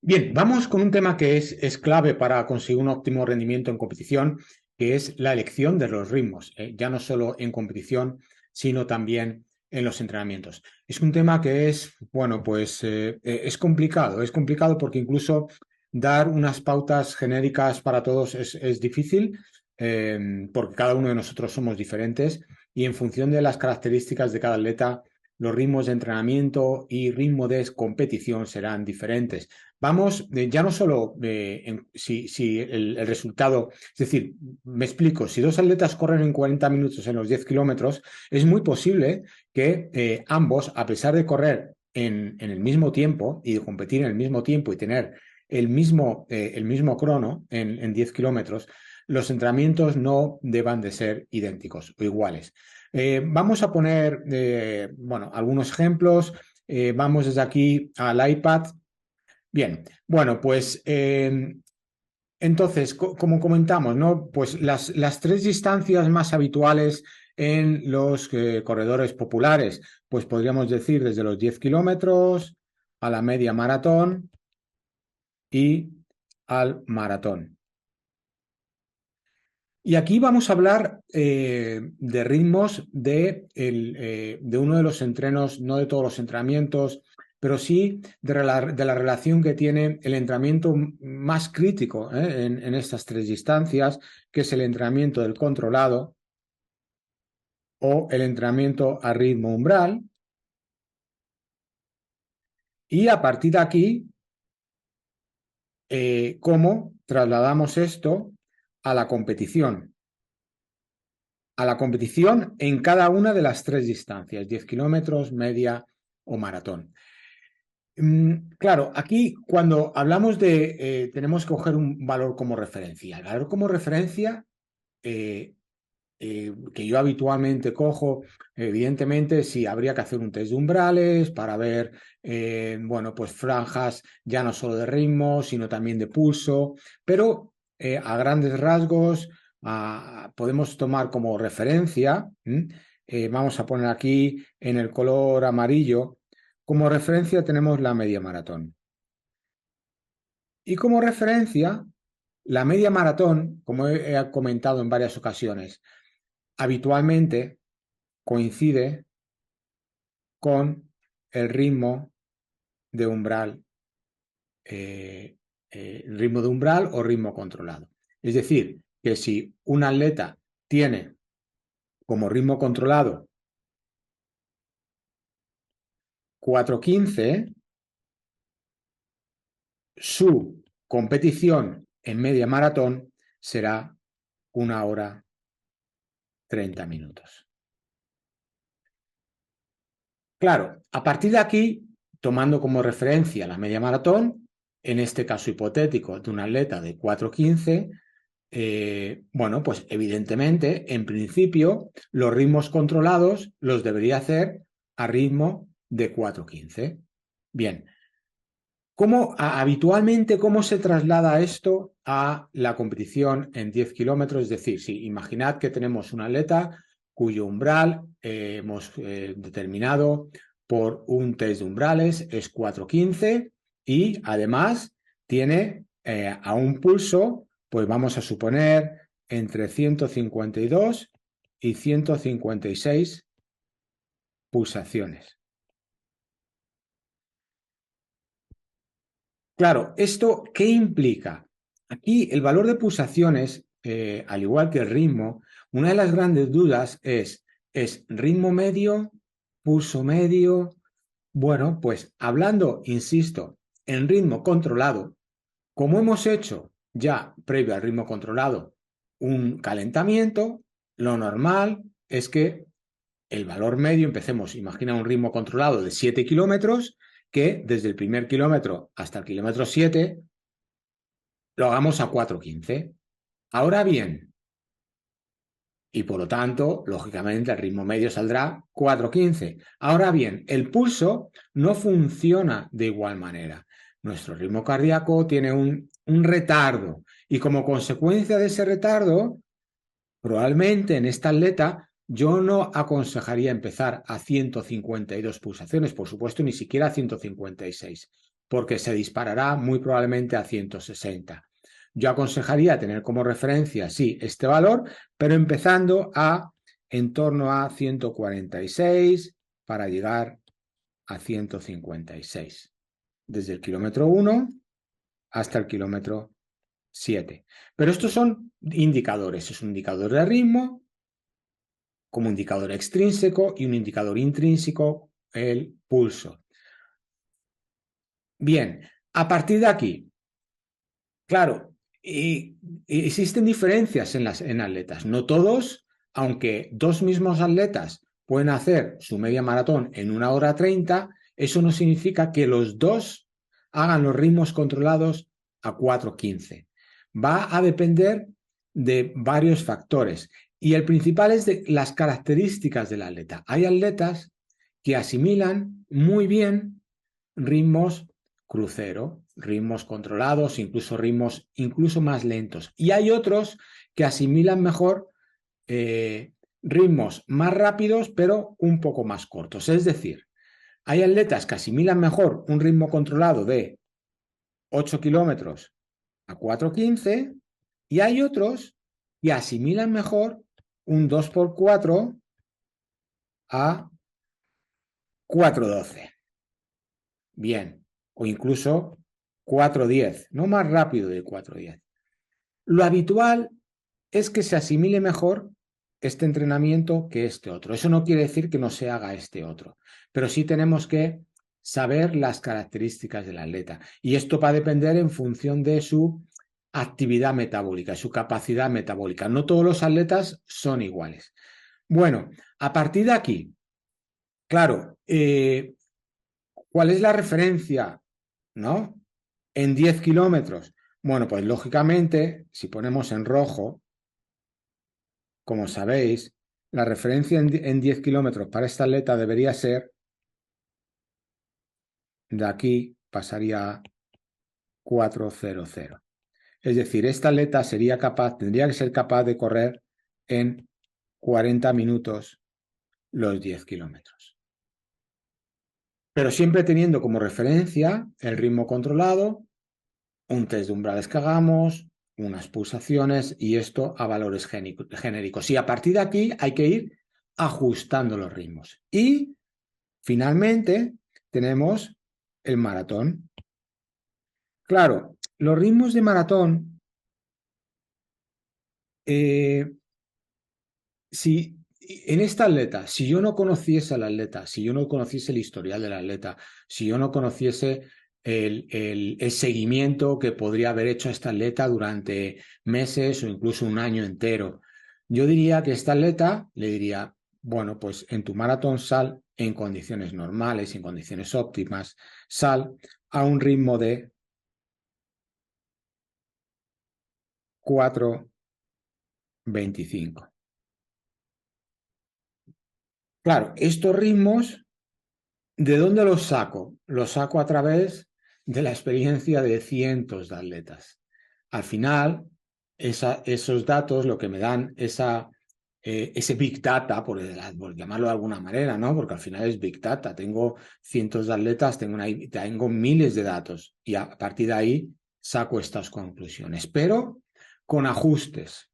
Bien, vamos con un tema que es clave para conseguir un óptimo rendimiento en competición, que es la elección de los ritmos, ya no solo en competición, sino también en los entrenamientos. Es un tema que es, bueno, pues es complicado porque incluso dar unas pautas genéricas para todos es difícil, porque cada uno de nosotros somos diferentes y en función de las características de cada atleta, los ritmos de entrenamiento y ritmo de competición serán diferentes. Vamos, ya no solo si el resultado, es decir, me explico, si dos atletas corren en 40 minutos en los 10 kilómetros, es muy posible que ambos, a pesar de correr en el mismo tiempo y de competir en el mismo tiempo y tener el mismo crono en 10 kilómetros, los entrenamientos no deban de ser idénticos o iguales. Vamos a poner, bueno, algunos ejemplos. Vamos desde aquí al iPad. Bien, bueno, pues entonces, como comentamos, ¿no? Pues las tres distancias más habituales en los corredores populares, pues podríamos decir desde los 10 kilómetros a la media maratón y al maratón. Y aquí vamos a hablar de ritmos de uno de los entrenos, no de todos los entrenamientos, pero sí de la relación que tiene el entrenamiento más crítico en estas tres distancias, que es el entrenamiento del controlado o el entrenamiento a ritmo umbral. Y a partir de aquí, cómo trasladamos esto a la competición. A la competición en cada una de las tres distancias, 10 kilómetros, media o maratón. Claro, aquí cuando hablamos tenemos que coger un valor como referencia. El valor como referencia que yo habitualmente cojo, evidentemente, sí habría que hacer un test de umbrales para ver, bueno, pues franjas ya no solo de ritmo, sino también de pulso, pero a grandes rasgos podemos tomar como referencia, vamos a poner aquí en el color amarillo, como referencia tenemos la media maratón. Y como referencia, la media maratón, como he comentado en varias ocasiones, habitualmente coincide con el ritmo de umbral, ritmo de umbral o ritmo controlado. Es decir, que si un atleta tiene como ritmo controlado 4:15, su competición en media maratón será 1 hora 30 minutos. Claro, a partir de aquí, tomando como referencia la media maratón, en este caso hipotético de un atleta de 4:15, bueno, pues evidentemente, en principio, los ritmos controlados los debería hacer a ritmo de 4:15. Bien, habitualmente, ¿cómo se traslada esto a la competición en 10 kilómetros? Es decir, si imaginad que tenemos un atleta cuyo umbral hemos determinado por un test de umbrales, es 4:15 y además tiene a un pulso, pues vamos a suponer entre 152 y 156 pulsaciones. Claro, ¿esto qué implica? Aquí el valor de pulsaciones, al igual que el ritmo, una de las grandes dudas ¿es ritmo medio, pulso medio? Bueno, pues hablando, insisto, en ritmo controlado, como hemos hecho ya previo al ritmo controlado un calentamiento, lo normal es que el valor medio, empecemos, imagina un ritmo controlado de 7 kilómetros, que desde el primer kilómetro hasta el kilómetro 7 lo hagamos a 4:15. Ahora bien, y por lo tanto, lógicamente, el ritmo medio saldrá 4:15. Ahora bien, el pulso no funciona de igual manera. Nuestro ritmo cardíaco tiene un retardo y como consecuencia de ese retardo, probablemente en esta atleta yo no aconsejaría empezar a 152 pulsaciones, por supuesto, ni siquiera a 156. porque se disparará muy probablemente a 160. Yo aconsejaría tener como referencia, sí, este valor, pero empezando en torno a 146 para llegar a 156. Desde el kilómetro 1 hasta el kilómetro 7. Pero estos son indicadores. Es un indicador de ritmo, como indicador extrínseco, y un indicador intrínseco, el pulso. Bien, a partir de aquí, claro, existen diferencias en atletas. No todos, aunque dos mismos atletas pueden hacer su media maratón en 1 hora 30, eso no significa que los dos hagan los ritmos controlados a 4:15. Va a depender de varios factores y el principal es de las características del atleta. Hay atletas que asimilan muy bien ritmos crucero, ritmos controlados, incluso ritmos incluso más lentos. Y hay otros que asimilan mejor ritmos más rápidos, pero un poco más cortos. Es decir, hay atletas que asimilan mejor un ritmo controlado de 8 kilómetros a 4:15 y hay otros que asimilan mejor un 2x4 a 4:12. Bien, o incluso 4:10, no más rápido de 4:10. Lo habitual es que se asimile mejor este entrenamiento que este otro. Eso no quiere decir que no se haga este otro, pero sí tenemos que saber las características del atleta. Y esto va a depender en función de su actividad metabólica, su capacidad metabólica. No todos los atletas son iguales. Bueno, a partir de aquí, claro, ¿cuál es la referencia? ¿No? En 10 kilómetros. Bueno, pues lógicamente, si ponemos en rojo, como sabéis, la referencia en 10 kilómetros para esta atleta debería ser, de aquí pasaría a 4:00. Es decir, esta atleta tendría que ser capaz de correr en 40 minutos los 10 kilómetros. Pero siempre teniendo como referencia el ritmo controlado, un test de umbrales que hagamos, unas pulsaciones y esto a valores genéricos. Y a partir de aquí hay que ir ajustando los ritmos. Y finalmente tenemos el maratón. Claro, los ritmos de maratón, si en esta atleta, si yo no conociese al atleta, si yo no conociese el historial del atleta, si yo no conociese el seguimiento que podría haber hecho esta atleta durante meses o incluso un año entero, yo diría que esta atleta le diría, bueno, pues en tu maratón sal en condiciones normales, en condiciones óptimas, sal a un ritmo de 4:25. Claro, estos ritmos, ¿de dónde los saco? Los saco a través de la experiencia de cientos de atletas. Al final, esos datos lo que me dan ese Big Data, por llamarlo de alguna manera, ¿no? Porque al final es Big Data. Tengo cientos de atletas, tengo miles de datos y a partir de ahí saco estas conclusiones, pero con ajustes.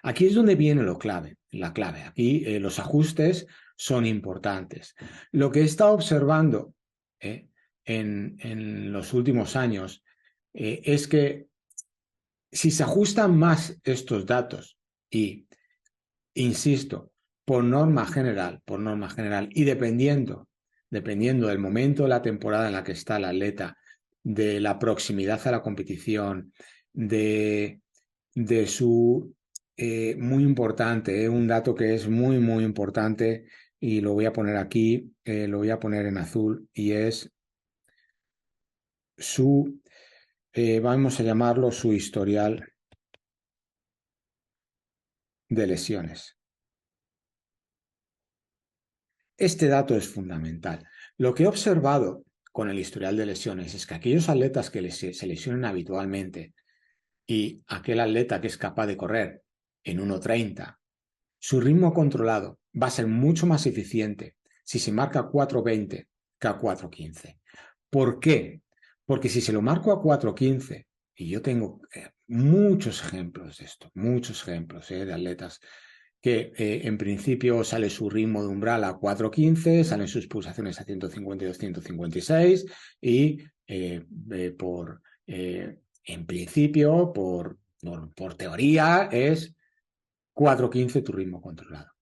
Aquí es donde viene la clave. Aquí los ajustes son importantes. Lo que he estado observando en los últimos años es que si se ajustan más estos datos y, insisto, por norma general, y dependiendo del momento de la temporada en la que está el atleta, de la proximidad a la competición, de su muy importante, un dato que es muy, muy importante y lo voy a poner aquí, lo voy a poner en azul y es vamos a llamarlo su historial de lesiones. Este dato es fundamental. Lo que he observado con el historial de lesiones es que aquellos atletas que se lesionan habitualmente y aquel atleta que es capaz de correr en 1:30, su ritmo controlado va a ser mucho más eficiente si se marca 4:20 que a 4:15. ¿Por qué? Porque si se lo marco a 4:15, y yo tengo muchos ejemplos de esto, muchos ejemplos de atletas que en principio sale su ritmo de umbral a 4:15, salen sus pulsaciones a 152, 156 y en principio, por teoría, es 4:15 tu ritmo controlado.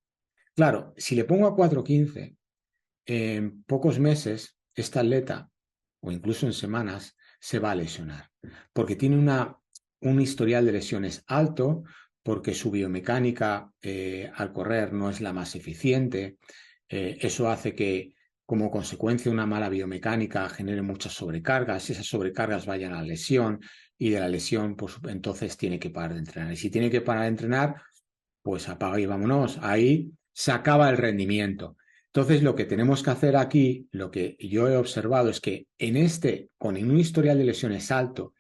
Claro, si le pongo a 4:15, en pocos meses, esta atleta, o incluso en semanas, se va a lesionar, porque tiene un historial de lesiones alto, porque su biomecánica al correr no es la más eficiente. Eso hace que, como consecuencia, una mala biomecánica genere muchas sobrecargas, esas sobrecargas vayan a la lesión, y de la lesión, pues entonces tiene que parar de entrenar. Y si tiene que parar de entrenar, pues apaga y vámonos. Ahí se acaba el rendimiento. Entonces, lo que tenemos que hacer aquí, lo que yo he observado es que con un historial de lesiones alto,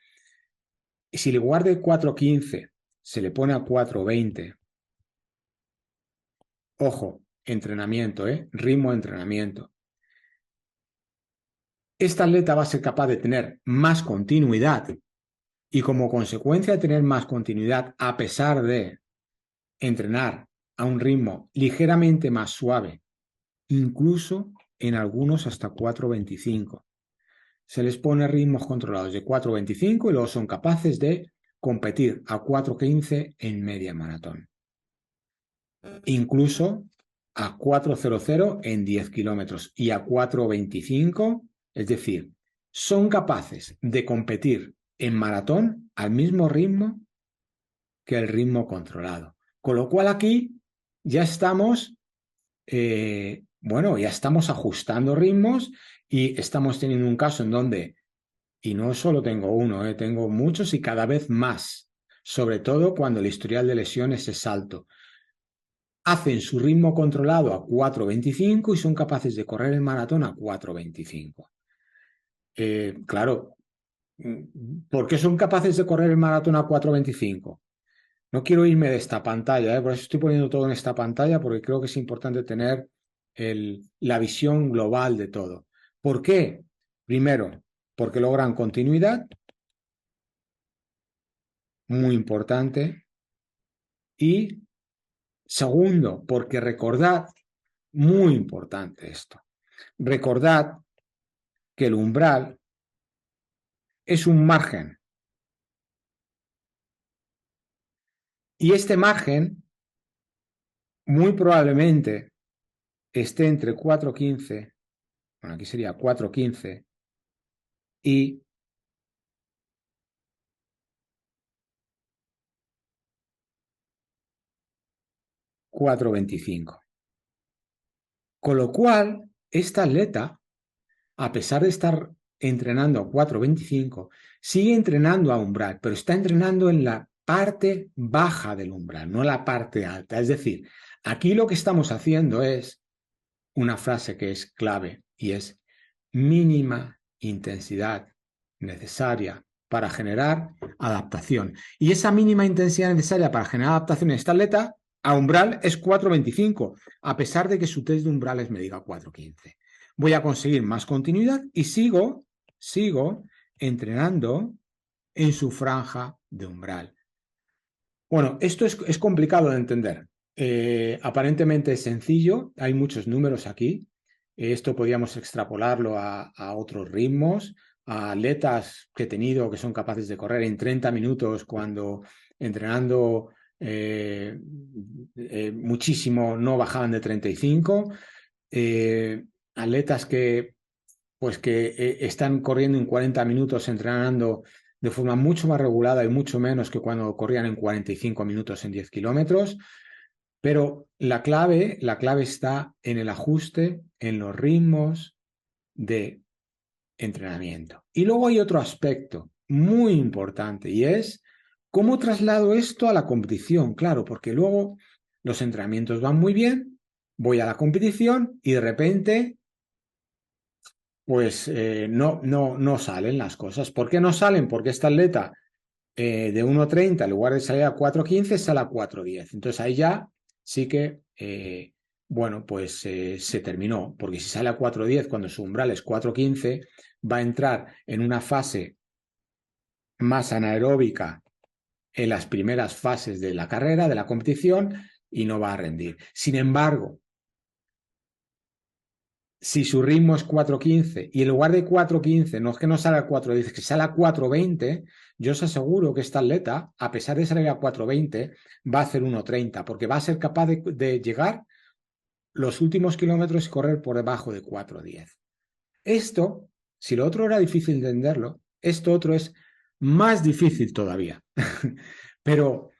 si en lugar de 4:15 se le pone a 4:20, ojo, entrenamiento, ritmo de entrenamiento, esta atleta va a ser capaz de tener más continuidad, y como consecuencia de tener más continuidad, a pesar de entrenar a un ritmo ligeramente más suave, incluso en algunos hasta 4:25. Se les pone ritmos controlados de 4:25 y luego son capaces de competir a 4:15 en media maratón. Incluso a 4:00 en 10 kilómetros y a 4:25, es decir, son capaces de competir en maratón al mismo ritmo que el ritmo controlado. Con lo cual aquí ya estamos ya estamos ajustando ritmos, y estamos teniendo un caso en donde, y no solo tengo uno, tengo muchos y cada vez más, sobre todo cuando el historial de lesiones es alto. Hacen su ritmo controlado a 4:25 y son capaces de correr el maratón a 4:25. Claro, ¿por qué son capaces de correr el maratón a 4:25? No quiero irme de esta pantalla, por eso estoy poniendo todo en esta pantalla, porque creo que es importante tener la visión global de todo. ¿Por qué? Primero, porque logran continuidad, muy importante. Y segundo, porque recordad, muy importante esto, recordad que el umbral es un margen. Y este margen muy probablemente esté entre 4:15, bueno, aquí sería 4:15 y 4:25. Con lo cual, esta atleta, a pesar de estar entrenando a 4:25, sigue entrenando a umbral, pero está entrenando en la parte baja del umbral, no la parte alta. Es decir, aquí lo que estamos haciendo es una frase que es clave, y es mínima intensidad necesaria para generar adaptación. Y esa mínima intensidad necesaria para generar adaptación en esta atleta a umbral es 4:25, a pesar de que su test de umbrales me diga 4:15. Voy a conseguir más continuidad y sigo entrenando en su franja de umbral. Bueno, esto es complicado de entender. Aparentemente es sencillo, hay muchos números aquí. Esto podríamos extrapolarlo a otros ritmos, a atletas que he tenido que son capaces de correr en 30 minutos cuando entrenando muchísimo no bajaban de 35. Atletas que están corriendo en 40 minutos entrenando de forma mucho más regulada y mucho menos que cuando corrían en 45 minutos en 10 kilómetros. Pero la clave está en el ajuste, en los ritmos de entrenamiento. Y luego hay otro aspecto muy importante, y es cómo traslado esto a la competición. Claro, porque luego los entrenamientos van muy bien, voy a la competición y de repente pues no salen las cosas. ¿Por qué no salen? Porque esta atleta de 1:30, en lugar de salir a 4:15, sale a 4:10. Entonces ahí ya sí que bueno, pues se terminó, porque si sale a 4:10 cuando su umbral es 4:15, va a entrar en una fase más anaeróbica en las primeras fases de la carrera, de la competición, y no va a rendir. Sin embargo, si su ritmo es 4:15 y en lugar de 4:15 no es que no salga a 4:10, que sale a 4:20, yo os aseguro que esta atleta, a pesar de salir a 4:20, va a hacer 1:30, porque va a ser capaz de llegar los últimos kilómetros y correr por debajo de 4:10. Esto, si lo otro era difícil entenderlo, esto otro es más difícil todavía. Pero,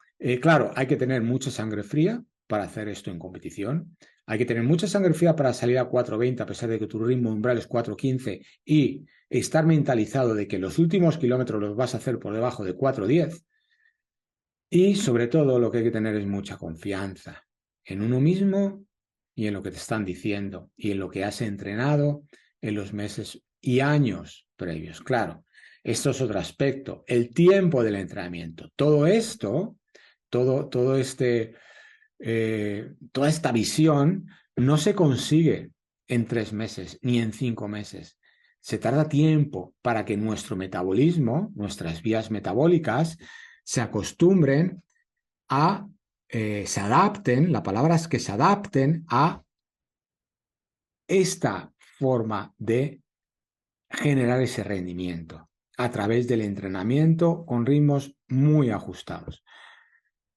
claro, hay que tener mucha sangre fría para hacer esto en competición. Hay que tener mucha sangre fría para salir a 4:20 a pesar de que tu ritmo umbral es 4:15 y estar mentalizado de que los últimos kilómetros los vas a hacer por debajo de 4:10. Y sobre todo lo que hay que tener es mucha confianza en uno mismo y en lo que te están diciendo y en lo que has entrenado en los meses y años previos. Claro, esto es otro aspecto, el tiempo del entrenamiento. Todo esto, toda esta visión no se consigue en 3 meses ni en 5 meses. Se tarda tiempo para que nuestro metabolismo, nuestras vías metabólicas, se acostumbren se adapten, la palabra es que se adapten a esta forma de generar ese rendimiento a través del entrenamiento con ritmos muy ajustados.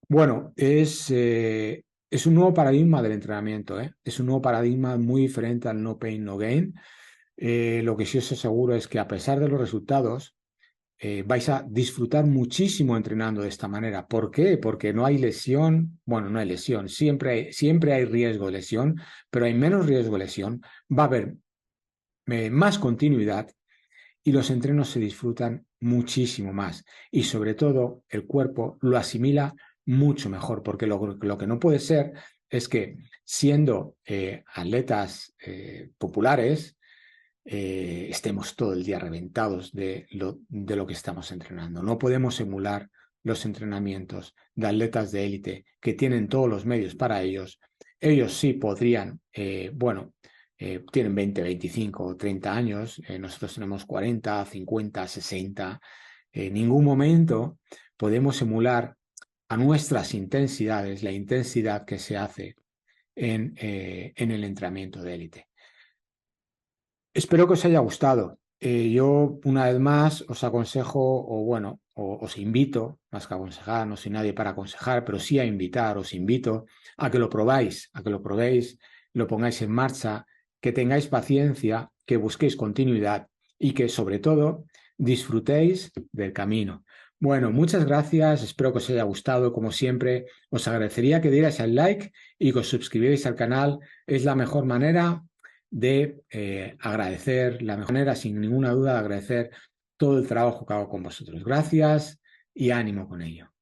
Bueno, es un nuevo paradigma del entrenamiento, ¿eh? Es un nuevo paradigma muy diferente al no pain, no gain. Lo que sí os aseguro es que a pesar de los resultados, vais a disfrutar muchísimo entrenando de esta manera. ¿Por qué? Porque no hay lesión, bueno, no hay lesión, siempre hay riesgo de lesión, pero hay menos riesgo de lesión, va a haber más continuidad y los entrenos se disfrutan muchísimo más. Y sobre todo, el cuerpo lo asimila mucho mejor, porque lo que no puede ser es que siendo atletas populares, estemos todo el día reventados de lo que estamos entrenando. No podemos emular los entrenamientos de atletas de élite que tienen todos los medios para ellos. Ellos sí podrían, tienen 20, 25 o 30 años, nosotros tenemos 40, 50, 60. En ningún momento podemos emular a nuestras intensidades la intensidad que se hace en el entrenamiento de élite. Espero que os haya gustado. Yo, una vez más, os aconsejo, os invito, más que aconsejar, no soy nadie para aconsejar, pero sí a invitar, os invito a que lo probáis, lo pongáis en marcha, que tengáis paciencia, que busquéis continuidad y que, sobre todo, disfrutéis del camino. Bueno, muchas gracias, espero que os haya gustado. Como siempre, os agradecería que dierais al like y que os suscribierais al canal. Es la mejor manera de agradecer, la mejor manera, sin ninguna duda, de agradecer todo el trabajo que hago con vosotros. Gracias y ánimo con ello.